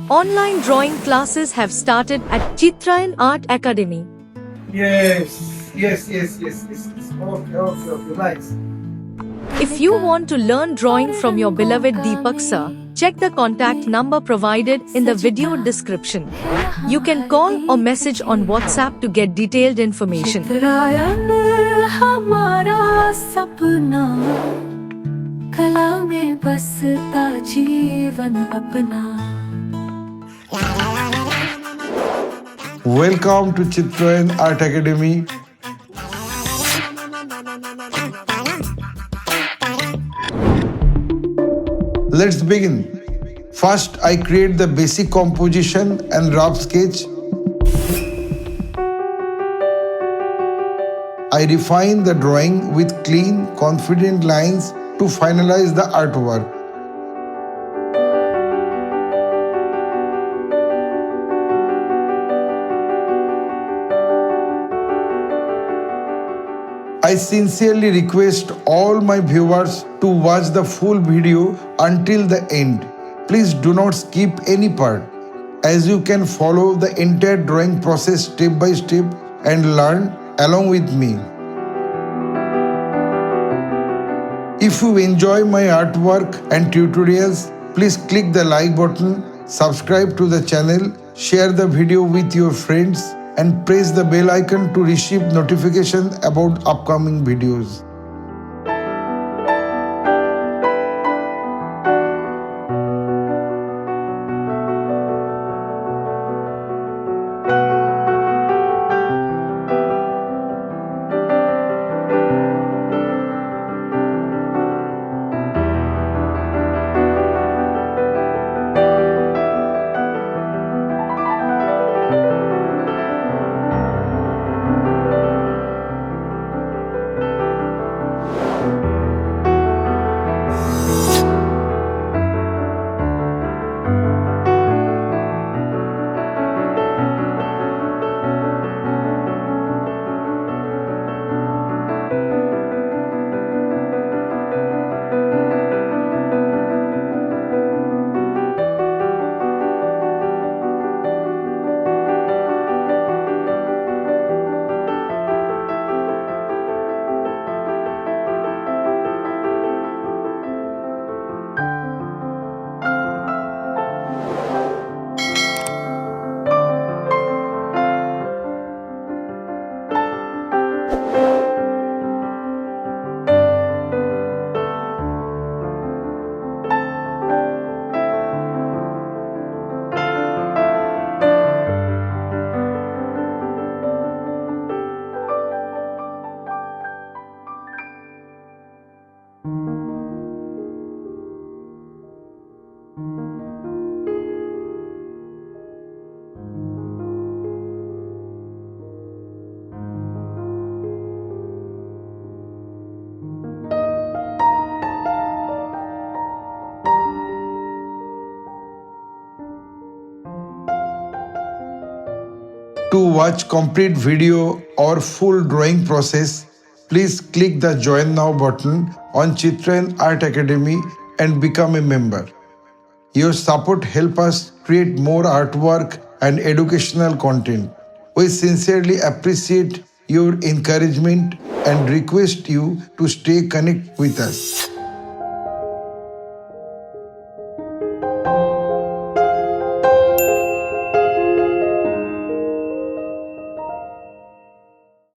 Online drawing classes have started at Chitrayan Art Academy. Yes. Okay, nice. If you want to learn drawing from your beloved Deepak sir, check the contact number provided in the video description. You can call or message on WhatsApp to get detailed information. चित्रायन हमारा सपना कला में बसता जीवन अपना. Welcome to Chitrayan Art Academy. Let's begin. First, I create the basic composition and rough sketch. I refine the drawing with clean, confident lines to finalize the artwork. I sincerely request all my viewers to watch the full video until the end. Please do not skip any part, as you can follow the entire drawing process step by step and learn along with me. If you enjoy my artwork and tutorials, please click the like button, subscribe to the channel, share the video with your friends, and press the bell icon to receive notifications about upcoming videos. To watch complete video or full drawing process, please click the Join Now button on Chitrayan Art Academy and become a member. Your support helps us create more artwork and educational content. We sincerely appreciate your encouragement and request you to stay connected with us.